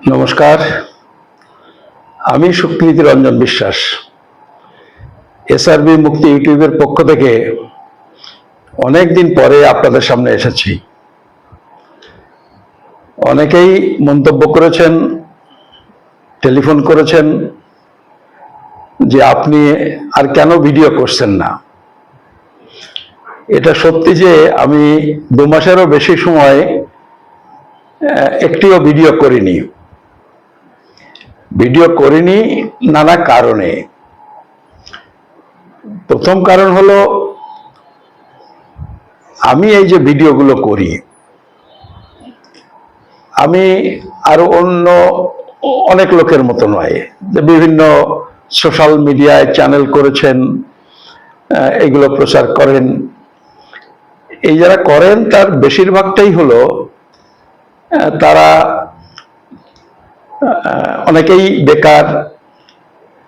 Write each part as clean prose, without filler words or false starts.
নমস্কার, আমি সুকৃতি রঞ্জন বিশ্বাস এসআরবি মুক্তি ইউটিউবের পক্ষ থেকে অনেক দিন পরে আপনাদের সামনে এসেছি। অনেকেই মন্তব্য করেছেন, টেলিফোন করেছেন যে আপনি আর কেন ভিডিও করছেন না। এটা সত্যি যে আমি 2 মাসেরও বেশি সময় একটিও ভিডিও করিনি নানা কারণে। প্রথম কারণ হলো, আমি এই যে ভিডিওগুলো করি, আমি আরো অন্য অনেক লোকের মতো নয় যে বিভিন্ন সোশ্যাল মিডিয়ায় চ্যানেল করেছেন, এগুলো প্রচার করেন। এই যারা করেন তার বেশিরভাগটাই হলো তারা অনেকেই বেকার,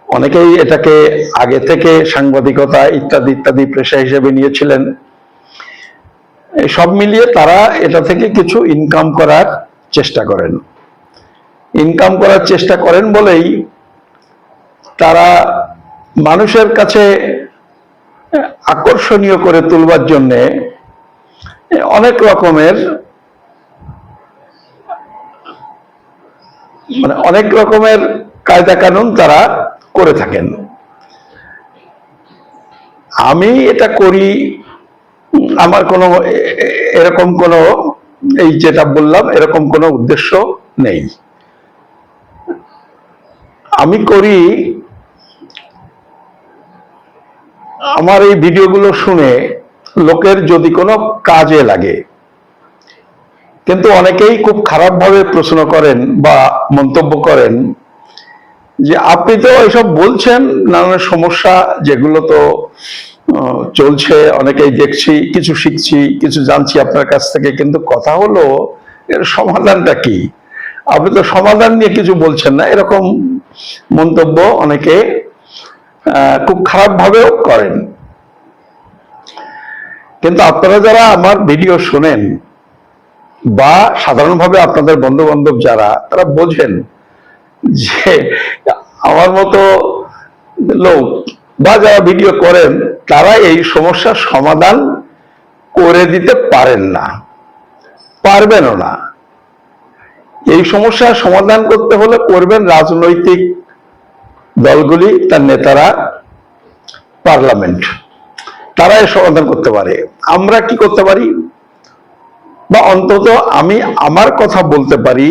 অনেকেই এটাকে আগে থেকে সাংবাদিকতা ইত্যাদি ইত্যাদি পেশা হিসেবে নিয়েছিলেন। সব মিলিয়ে তারা এটা থেকে কিছু ইনকাম করার চেষ্টা করেন বলেই তারা মানুষের কাছে আকর্ষণীয় করে তুলবার জন্য অনেক রকমের কায়দা কানুন তারা করে থাকেন। আমি এটা করি, আমার কোনো এরকম কোনো, এই যেটা বললাম, এরকম কোনো উদ্দেশ্য নেই। আমি করি, আমার এই ভিডিওগুলো শুনে লোকের যদি কোনো কাজে লাগে। কিন্তু অনেকেই খুব খারাপভাবে প্রশ্ন করেন বা মন্তব্য করেন যে আপনি তো এসব বলছেন, নানান সমস্যা যেগুলো তো চলছে, অনেকেই দেখছি, কিছু শিখছি, কিছু জানছি আপনার কাছ থেকে, কিন্তু কথা হলো এর সমাধানটা কি? আপনি তো সমাধান নিয়ে কিছু বলছেন না। এরকম মন্তব্য অনেকে খুব খারাপভাবেও করেন। কিন্তু আপনারা যারা আমার ভিডিও শোনেন বা সাধারণভাবে আপনাদের বন্ধু বান্ধব যারা, তারা বোঝেন যে আমার মতো লোক বা যারা ভিডিও করেন তারা এই সমস্যার সমাধান করে দিতে পারবেনও না। এই সমস্যার সমাধান করতে হলে করবেন রাজনৈতিক দলগুলি, তার নেতারা, পার্লামেন্ট, তারা এর সমাধান করতে পারে। আমরা কি করতে পারি, বা অন্তত আমি আমার কথা বলতে পারি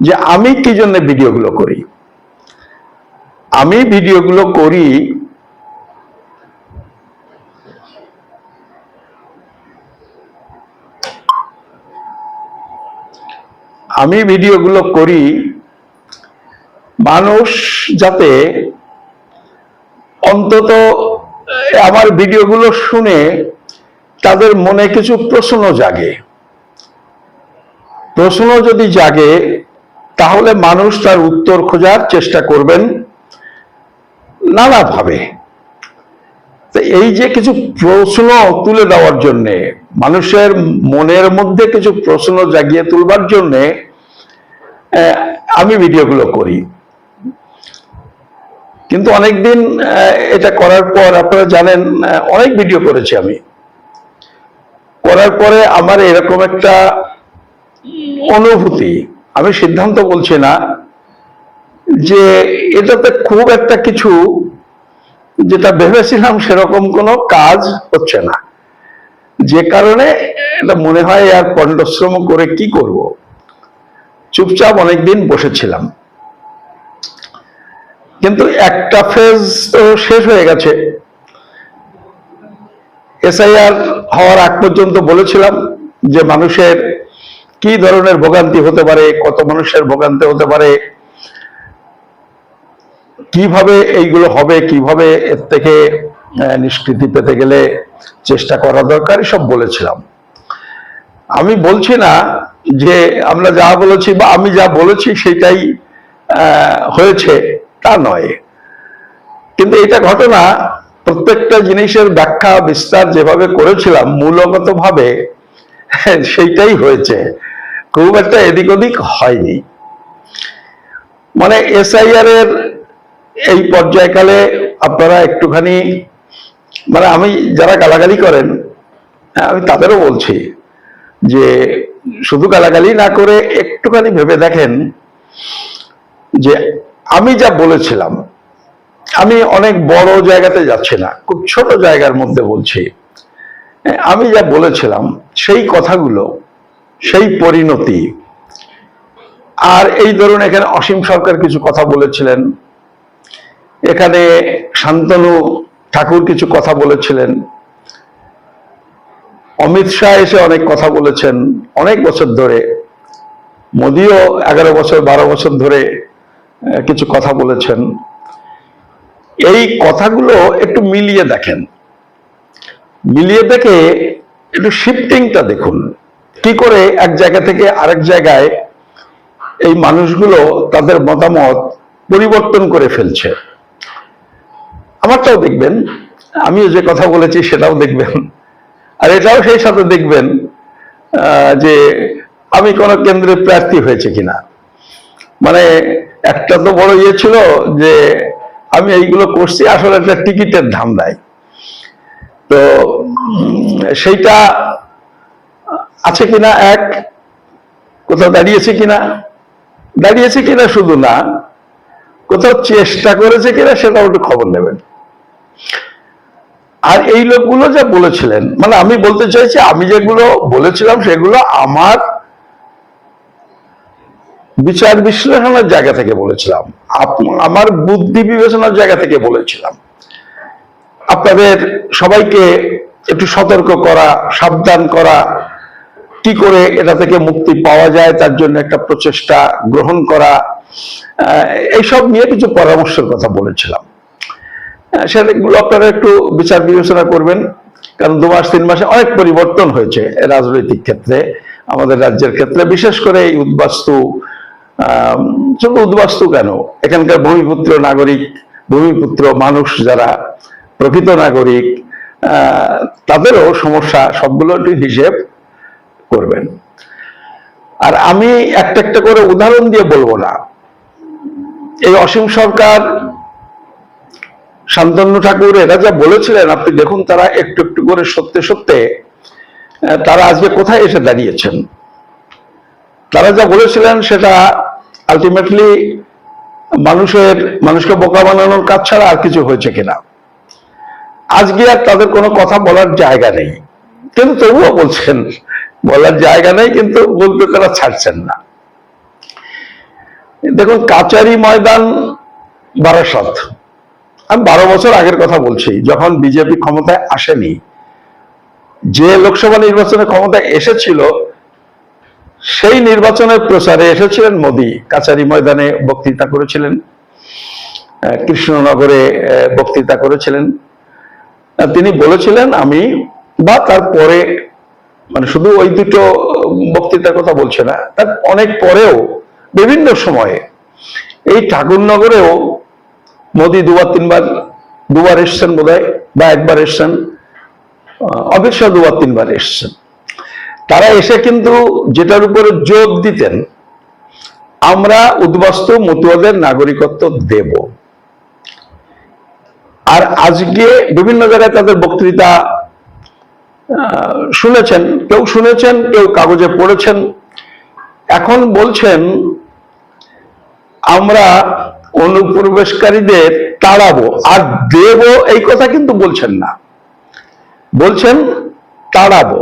যে আমি কি জন্য ভিডিওগুলো করি। আমি ভিডিওগুলো করি মানুষ যাতে অন্তত আমার ভিডিওগুলো শুনে তাদের মনে কিছু প্রশ্ন জাগে। প্রশ্ন যদি জাগে তাহলে মানুষ তার উত্তর খোঁজার চেষ্টা করবেন নানাভাবে। এই যে কিছু প্রশ্ন তুলে দেওয়ার জন্যে, মানুষের মনের মধ্যে কিছু প্রশ্ন জাগিয়ে তুলবার জন্যে আমি ভিডিওগুলো করি। কিন্তু অনেকদিন এটা করার পর, আপনারা জানেন, অনেক ভিডিও করেছি আমি। করার পরে আমার এরকম একটা অনুভূতি, আমি সিদ্ধান্ত বলছি না, যে এটাতে খুব একটা কিছু যেটা ভেবেছিলাম সেরকম কোনো কাজ হচ্ছে না, যে কারণে এটা মনে হয় আর পণ্ডশ্রম করে কি করব। চুপচাপ অনেকদিন বসেছিলাম। কিন্তু একটা ফেজ তো শেষ হয়ে গেছে। এসআইআর হওয়ার আগ পর্যন্ত বলেছিলাম যে মানুষের কি ধরনের ভোগান্তি হতে পারে, কত মানুষের ভোগান্তি হতে পারে, কিভাবে এইগুলো হবে, কিভাবে এর থেকে নিষ্কৃতি পেতে গেলে চেষ্টা করা দরকার, সব বলেছিলাম। আমি বলছি না যে আমরা যা বলেছি বা আমি যা বলেছি সেটাই হয়েছে, তা নয়। কিন্তু এটা ঘটনা, প্রত্যেকটা জিনিসের ব্যাখ্যা বিস্তার যেভাবে করেছিলাম মূলগতভাবে সেইটাই হয়েছে, খুব একটা এদিক ওদিক হয়নি। মানে এসআইআর এর এই পর্যায়কালে আপনারা একটুখানি, মানে আমি যারা গালাগালি করেন আমি তাদেরও বলছি যে শুধু গালাগালি না করে একটুখানি ভেবে দেখেন যে আমি যা বলেছিলাম, আমি অনেক বড় জায়গাতে যাচ্ছি না, খুব ছোট জায়গার মধ্যে বলছি, আমি যা বলেছিলাম সেই কথাগুলো, সেই পরিণতি, আর এই ধরুন এখানে অসীম সরকার কিছু কথা বলেছিলেন, এখানে শান্তনু ঠাকুর কিছু কথা বলেছিলেন, অমিত শাহ এসে অনেক কথা বলেছেন অনেক বছর ধরে, মোদিও 11 বছর 12 বছর ধরে কিছু কথা বলেছেন। এই কথাগুলো একটু মিলিয়ে দেখেন, মিলিয়ে দেখে একটু শিফটিংটা দেখুন, কি করে এক জায়গা থেকে আরেক জায়গায় এই মানুষগুলো তাদের মতামত পরিবর্তন করে ফেলছে। আমারটাও দেখবেন, আমিও যে কথা বলেছি সেটাও দেখবেন, আর এটাও সেই সাথে দেখবেন যে আমি কোন কেন্দ্রে প্রার্থী হয়েছে কিনা। মানে একটা তো বড় ইয়ে ছিল যে আমি এইগুলো করছি আসলে একটা টিকিটের ধান্দায়, তো সেইটা আছে কিনা, এক কোথাও দাঁড়িয়েছে কিনা শুধু না, কোথাও চেষ্টা করেছে কিনা সেটাও একটু খবর নেবেন। আর এই লোকগুলো যা বলেছিলেন, মানে আমি বলতে চাইছি আমি যেগুলো বলেছিলাম সেগুলো আমার বিচার বিশ্লেষণের জায়গা থেকে বলেছিলাম, আমার বুদ্ধি বিবেচনার জায়গা থেকে বলেছিলাম। আপনাদের সবাইকে একটু সতর্ক করা, সাবধান করা, কি করে এটা থেকে মুক্তি পাওয়া যায় তার জন্য একটা প্রচেষ্টা গ্রহণ করা, এইসব নিয়ে কিছু পরামর্শের কথা বলেছিলাম। সেগুলো আপনারা একটু বিচার বিবেচনা করবেন, কারণ 2 মাস 3 মাসে অনেক পরিবর্তন হয়েছে রাজনৈতিক ক্ষেত্রে, আমাদের রাজ্যের ক্ষেত্রে, বিশেষ করে এই উদ্বাস্তু, শুধু উদ্বাস্তু কেন, এখানকার ভূমিপুত্র নাগরিক, ভূমিপুত্র মানুষ যারা প্রকৃত নাগরিক, তাদেরও সমস্যা, সবগুলো একটু হিসেব করবেন। আর আমি একটা একটা করে উদাহরণ দিয়ে বলবো না, এই অসীম সরকার, শান্তনু ঠাকুর এরা যা বলেছিলেন আপনি দেখুন, তারা একটু একটু করে সত্যি সত্যি তারা আজকে কোথায় এসে দাঁড়িয়েছেন। তারা যা বলেছিলেন সেটা আলটিমেটলি মানুষকে বোকা বানানোর কাজ ছাড়া আর কিছু হয়েছে কিনা। আজকে আর তাদের কোনো কথা বলার জায়গা নেই, কিন্তু তবুও বলছেন, বলার জায়গা নেই কিন্তু বলতে তারা ছাড়ছেন না। দেখুন কাচারি ময়দান, বারাসত, আমি 12 বছর আগের কথা বলছি, যখন বিজেপি ক্ষমতায় আসেনি, যে লোকসভা নির্বাচনে ক্ষমতায় এসেছিল সেই নির্বাচনের প্রচারে এসেছিলেন মোদি, কাচারি ময়দানে বক্তৃতা করেছিলেন, কৃষ্ণনগরে বক্তৃতা করেছিলেন। তিনি বলেছিলেন আমি, বা তারপরে, মানে শুধু ওই দুটো বক্তৃতার কথা বলছে না, তার অনেক পরেও বিভিন্ন সময়ে এই ঠাকুরনগরেও মোদি দুবার এসছেন বোধহয়, বা একবার এসছেন, অমিত শাহ 2-3 বার এসছেন। তারা এসে কিন্তু যেটার উপরে জোর দিতেন, আমরা উদ্বাস্তু মতুয়াদের নাগরিকত্ব দেব। আর আজকে বিভিন্ন জায়গায় তাদের বক্তৃতা শুনেছেন, কেউ কাগজে পড়েছেন, এখন বলছেন আমরা অনুপ্রবেশকারীদের তাড়াবো, আর দেব এই কথা কিন্তু বলছেন না, বলছেন তাড়াবো।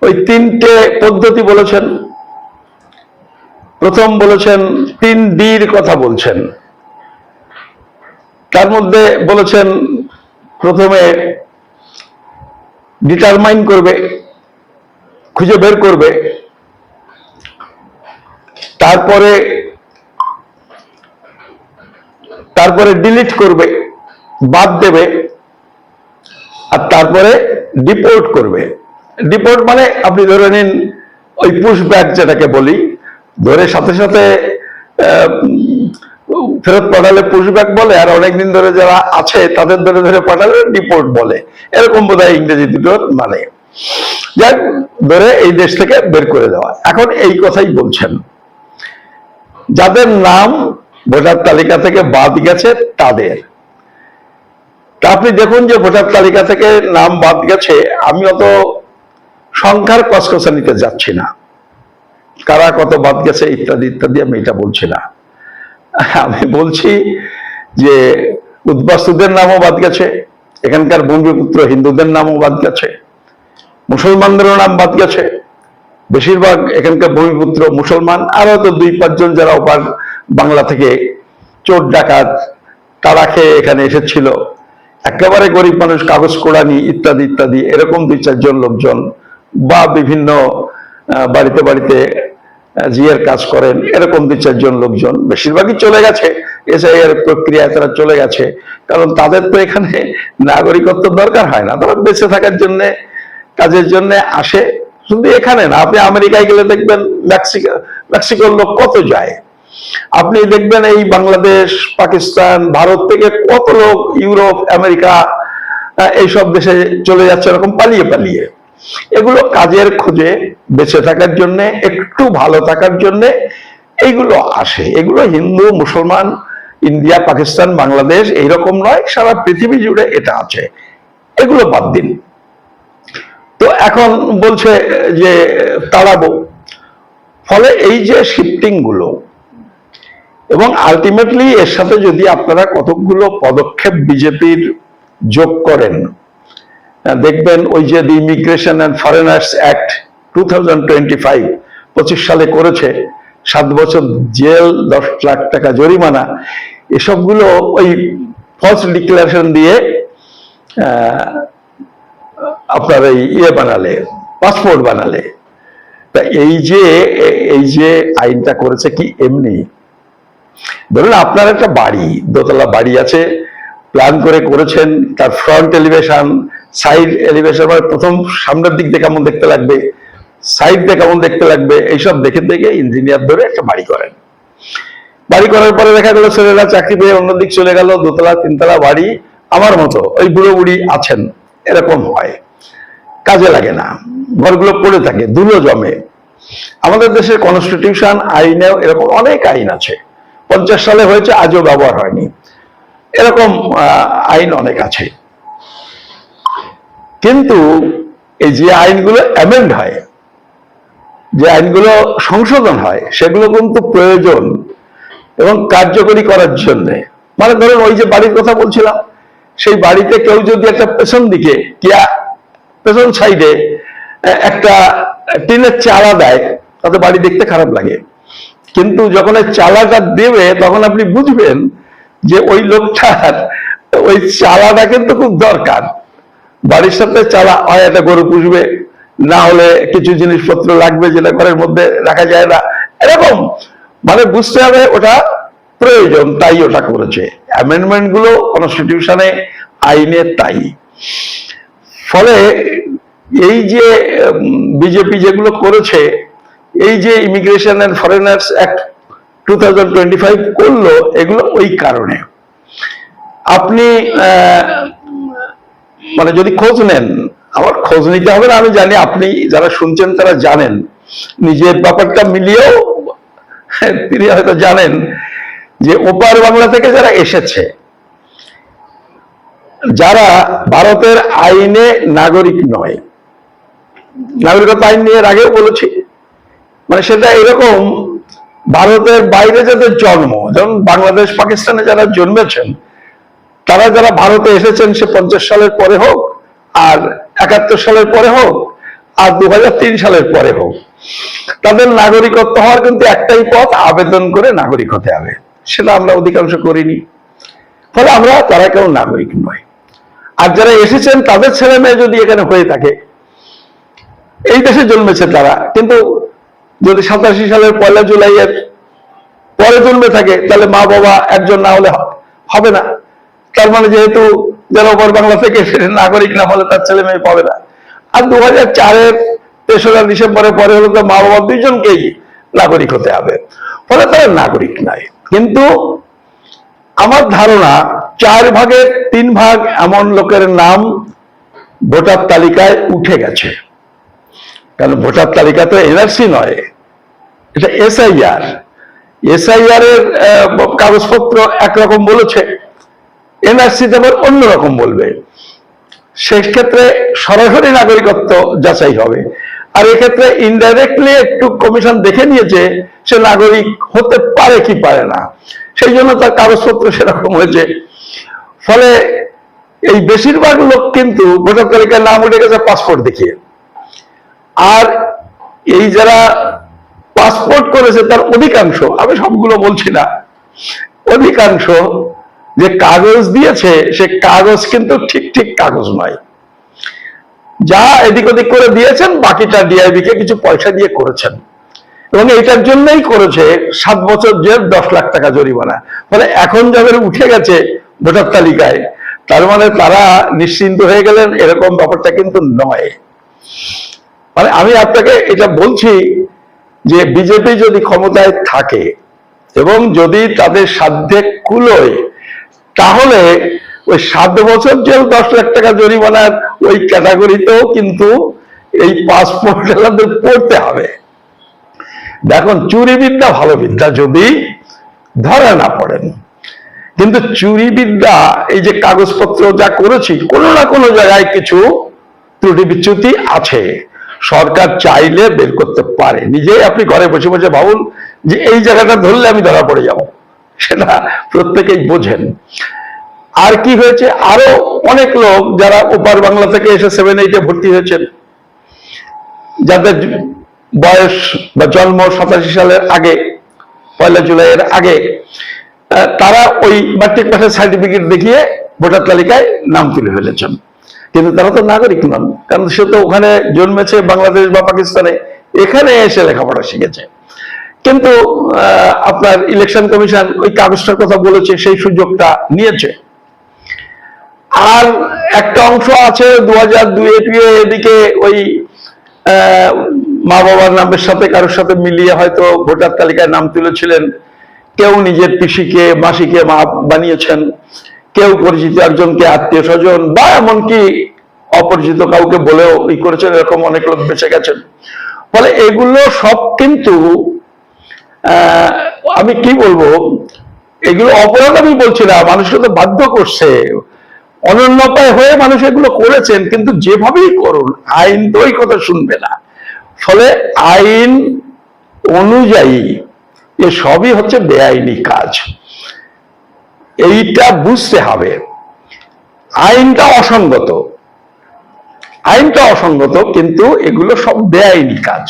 ওই 3টে পদ্ধতি বলেছেন। প্রথম বলেছেন 3Dর কথা বলছেন, তার মধ্যে বলেছেন প্রথমে ডিটারমাইন করবে, খুঁজে বের করবে, তারপরে ডিলিট করবে, বাদ দেবে, আর তারপরে ডিপোর্ট করবে। ডিপোর্ট মানে আপনি ধরে নিন ওই পুশব্যাক যেটাকে বলি, ধরে সাথে সাথে ফেরত পাঠালে পুশব্যাক বলে, আর অনেকদিন ধরে যারা আছে তাদের ধরে ধরে পাঠালে ডিপোর্ট বলে, এরকম বোধহয় ইংরেজি দুটোর মানে, যাক ধরে এই দেশ থেকে বের করে দেওয়া। এখন এই কথাই বলছেন যাদের নাম ভোটার তালিকা থেকে বাদ গেছে তাদের। তা আপনি দেখুন যে ভোটার তালিকা থেকে নাম বাদ গেছে, আমি অত সংখ্যার কসকসানিতে যাচ্ছি না, কারা কত বাদ গেছে ইত্যাদি ইত্যাদি আমি এটা বলছি না। আমি বলছি যে উদ্বাস্তুদের নামও বাদ গেছে, এখানকার ভূমিপুত্র হিন্দুদের নামও বাদ গেছে, মুসলমানদেরও নাম বাদ গেছে। বেশিরভাগ এখানকার ভূমিপুত্র মুসলমান, আর হয়তো 2-5 জন যারা ওপার বাংলা থেকে চোর ডাকাত তারা খেয়ে এখানে এসেছিল, একেবারে গরিব মানুষ, কাগজ কোড়ানি ইত্যাদি ইত্যাদি, এরকম 2-4 জন লোকজন, বা বিভিন্ন বাড়িতে বাড়িতে জিয়ের কাজ করেন এরকম 2-4 জন লোকজন, বেশিরভাগই চলে গেছে এসআইআর প্রক্রিয়ায়, তারা চলে গেছে। কারণ তাদের তো এখানে নাগরিকত্ব দরকার হয় না, তারা বেঁচে থাকার জন্য কাজের জন্য আসে। শুধু এখানে না, আপনি আমেরিকায় গেলে দেখবেন মেক্সিকোর লোক কত যায়। আপনি দেখবেন এই বাংলাদেশ, পাকিস্তান, ভারত থেকে কত লোক ইউরোপ, আমেরিকা এইসব দেশে চলে যাচ্ছে এরকম পালিয়ে পালিয়ে। এগুলো কাজের খোঁজে, বেঁচে থাকার জন্য, একটু ভালো থাকার জন্য এইগুলো আসে। এগুলো হিন্দু, মুসলমান, ইন্ডিয়া, পাকিস্তান, বাংলাদেশ এইরকম নয়, সারা পৃথিবী জুড়ে এটা আছে। এগুলো বাদ দিন। তো এখন বলছে যে তাড়াবো। ফলে এই যে শিফটিং গুলো, এবং আলটিমেটলি এর সাথে যদি আপনারা কতকগুলো পদক্ষেপ বিজেপির যোগ করেন, দেখবেন ওই যে the immigration and foreigners act 2025 সালে করেছে, 7 বছর জেল, 10 লাখ টাকা জরিমানা, এসবগুলো ওই ফলস ডিক্লারেশন দিয়ে আপনার এই বানালে, পাসপোর্ট বানালে। তা এই যে আইনটা করেছে কি এমনি, ধরুন আপনার একটা বাড়ি, দোতলা বাড়ি আছে, প্ল্যান করে করেছেন, তার ফ্রন্ট এলিভেশন, সাইড এলিভেশন, মানে প্রথম সামনের দিক দিয়ে কেমন দেখতে লাগবে, সাইড দিয়ে কেমন দেখতে লাগবে, এইসব দেখে দেখে ইঞ্জিনিয়ার ধরে একটা বাড়ি করেন। বাড়ি করার পরে দেখা গেল ছেলেরা চাকরি পেয়ে অন্যদিক চলে গেল, 2তলা 3তলা বাড়ি, আমার মতো ওই বুড়ো বুড়ি আছেন, এরকম হয়, কাজে লাগে না, ঘরগুলো পড়ে থাকে, ধুলো জমে। আমাদের দেশের কনস্টিটিউশন, আইনেও এরকম অনেক আইন আছে, 50 সালে হয়েছে, আজও ব্যবহার হয়নি, এরকম আইন অনেক আছে। কিন্তু এই যে আইনগুলো অ্যামেন্ড হয়, যে আইনগুলো সংশোধন হয়, সেগুলো কিন্তু প্রয়োজন এবং কার্যকরী করার জন্য। মানে ধরুন ওই যে বাড়ির কথা বলছিলাম, সেই বাড়িতে কেউ যদি একটা পেছন দিকে, পেছন সাইডে একটা টিনের চালা দেয়, তাতে বাড়ি দেখতে খারাপ লাগে। কিন্তু যখন এই চালাটা দেবে, তখন আপনি বুঝবেন যে ওই লোকটার ওই চালাটা কিন্তু খুব দরকার। বাড়ির সাথে চালা হয়, একটা গরু পুষবে, না হলে কিছু জিনিসপত্র লাগবে যেটা ঘরের মধ্যে রাখা যায় না, এরকম মানে বুঝতে হবে ওটা প্রয়োজন, তাই ওটা করেছে। অ্যামেন্ডমেন্ট গুলো কনস্টিটিউশনে, আইনে তাই। ফলে এই যে বিজেপি যেগুলো করেছে, এই যে ইমিগ্রেশন অ্যান্ড ফরেনার্স অ্যাক্ট 2025 করলো, এগুলো ওই কারণে। আপনি মানে যদি খোঁজ নেন, আমার খোঁজ নিতে হবে না, আমি জানি আপনি যারা শুনছেন তারা জানেন, নিজের ব্যাপারটা মিলিয়েও তিনি হয়তো জানেন যে ওপার বাংলা থেকে যারা এসেছে, যারা ভারতের আইনে নাগরিক নয়, নাগরিকত্ব আইন নিয়ে এর আগেও বলেছি, মানে সেটা এরকম, ভারতের বাইরে যাদের জন্ম, যেমন বাংলাদেশ, পাকিস্তানে যারা জন্মেছেন, তারা যারা ভারতে এসেছেন, সে 50 সালের পরে হোক, আর 71 সালের পরে হোক, আর 2003 সালের পরে হোক, তাদের নাগরিকত্ব হওয়ার কিন্তু একটাই পথ, আবেদন করে নাগরিক হতে হবে। সেটা আমরা অধিকাংশ করিনি, ফলে আমরা তারা কেউ নাগরিক নয়। আর যারা এসেছেন তাদের ছেলে মেয়ে যদি এখানে হয়ে থাকে, এই দেশে জন্মেছে তারা, কিন্তু যদি 87 সালের 1 জুলাইয়ের পরে জন্মে থাকে, তাহলে মা বাবা একজন না হলে হবে না। তার মানে যেহেতু যারা ওপর বাংলা থেকে নাগরিক না হলে তার ছেলে মেয়ে পাবে না। আর 2004-এর 3রা ডিসেম্বরের পরে হলে তো মা বাবা 2জনকেই নাগরিক হতে হবে, ফলে তারা নাগরিক নয়। কিন্তু আমার ধারণা 4 ভাগের 3 ভাগ এমন লোকের নাম ভোটার তালিকায় উঠে গেছে। কারণ ভোটার তালিকা তো এনআরসি নয়, এটা এসআইআর। এসআইআর এর কাগজপত্র একরকম বলেছে, এনআরসিতে আবার অন্যরকম বলবে। সেই ক্ষেত্রে সরাসরি নাগরিকত্ব যাচাই হবে, আর এক্ষেত্রে ইনডাইরেক্টলি একটু কমিশন দেখে নিয়েছে সে নাগরিক হতে পারে কি পারে না, সেই জন্য তার কাগজপত্র সেরকম হয়েছে। ফলে এই বেশিরভাগ লোক কিন্তু ভোটার তালিকায় নাম উঠে গেছে পাসপোর্ট দেখিয়ে। আর এই যারা পাসপোর্ট করেছে তার অধিকাংশ, আমি সবগুলো বলছি না, অধিকাংশ যে কাগজ দিয়েছে সে কাগজ কিন্তু ঠিক ঠিক কাগজ নয়। যা এদিক ওদিক করে দিয়েছেন বাকিটা ডিআইবি কে কিছু পয়সা দিয়ে করেছেন, এবং এইটার জন্যই করেছে 7 বছর জেল, 10 লাখ টাকা জরিমানা। ফলে এখন যাদের উঠে গেছে ভোটার তালিকায়, তার মানে তারা নিশ্চিন্ত হয়ে গেলেন, এরকম ব্যাপারটা কিন্তু নয়। মানে আমি আপনাকে এটা বলছি যে বিজেপি যদি ক্ষমতায় থাকে এবং যদি তাদের সাধ্যে কুলোয়, তাহলে ওই 7 বছর জেল, 10 লাখ টাকা জরিমানার ওই ক্যাটাগরিতেও কিন্তু এই পাসপোর্ট পড়তে হবে। দেখুন, চুরি বিদ্যা ভালো বিদ্যা যদি ধরা না পড়েন, কিন্তু চুরি বিদ্যা এই যে কাগজপত্র যা করেছি, কোনো না কোনো জায়গায় কিছু ত্রুটি বিচ্যুতি আছে, সরকার চাইলে বের করতে পারে। নিজেই আপনি ঘরে বসে বসে ভাবুন যে এই জায়গাটা ধরলে আমি ধরা পড়ে যাব, সেটা প্রত্যেকেই বোঝেন। আর কি হয়েছে, আরো অনেক লোক যারা ওপার বাংলা থেকে এসে 7-8-এ ভর্তি হয়েছেন, যাদের বয়স বা জন্ম 87 সালের আগে, 1 জুলাইয়ের আগে, তারা ওই ম্যাট্রিক পাসের সার্টিফিকেট দেখিয়ে ভোটার তালিকায় নাম তুলে ফেলেছেন। কিন্তু তারা তো নাগরিক নন, কারণ সে তো ওখানে জন্মেছে বাংলাদেশ বা পাকিস্তানে, এখানে এসে লেখাপড়া শিখেছে। কিন্তু আপনার ইলেকশন কমিশন ওই কাগজটার কথা বলেছে, সেই সুযোগটা নিয়েছে। আর একটা অংশ আছে 2002 এদিকে ওই মা বাবার নামের সাথে কারোর সাথে মিলিয়ে হয়তো ভোটার তালিকায় নাম তুলেছিলেন, কেউ নিজের পিসিকে মাসিকে মা বানিয়েছেন, কেউ পরিচিত একজনকে আত্মীয় স্বজন বা এমনকি অপরিচিত কাউকে বলেও ই করেছেন, এরকম অনেক লোক বেঁচে গেছেন। ফলে এগুলো সব কিন্তু আমি কি বলবো, এগুলো অপরাধ আমি বলছি না, মানুষকে তো বাধ্য করছে, অনন্যপায় হয়ে মানুষ এগুলো করেছেন। কিন্তু যেভাবেই করুন, আইন তো ওই কথা শুনবে না। ফলে আইন অনুযায়ী এ সবই হচ্ছে বেআইনি কাজ, এইটা বুঝতে হবে। আইনটা অসঙ্গত, কিন্তু এগুলো সব বেআইনি কাজ।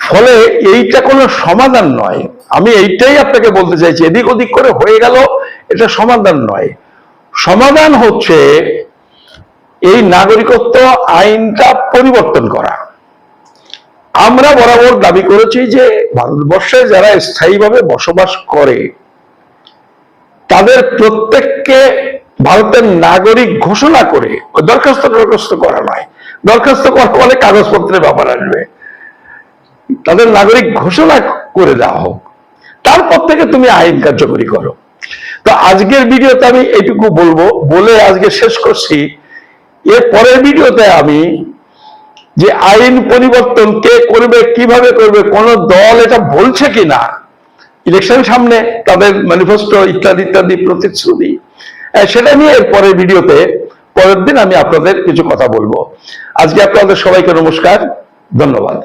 ফলে এইটা কোনো সমাধান নয়, আমি এইটাই আপনাকে বলতে চাইছি। এদিক ওদিক করে হয়ে গেল, এটা সমাধান নয়। সমাধান হচ্ছে এই নাগরিকত্ব আইনটা পরিবর্তন করা। আমরা বরাবর দাবি করেছি যে ভারতবর্ষে যারা স্থায়ীভাবে বসবাস করে তাদের প্রত্যেককে ভারতের নাগরিক ঘোষণা করে, দরখাস্ত করা নয়, দরখাস্ত করা বলে কাগজপত্রের ব্যাপার আসবে, তাদের নাগরিক ঘোষণা করে দেওয়া হোক, তারপর থেকে তুমি আইন কার্যকরী করো। তো আজকের ভিডিওতে আমি এইটুকু বলবো, বলে আজকে শেষ করছি। এর পরের ভিডিওতে আমি যে আইন পরিবর্তন কে করবে, কিভাবে করবে, কোন দল এটা বলছে কিনা, ইলেকশন সামনে তাদের ম্যানিফেস্টো ইত্যাদি ইত্যাদি প্রতিশ্রুতি, সেটা নিয়ে এর পরের ভিডিওতে পরের দিন আমি আপনাদের কিছু কথা বলবো। আজকে আপনাদের সবাইকে নমস্কার, ধন্যবাদ।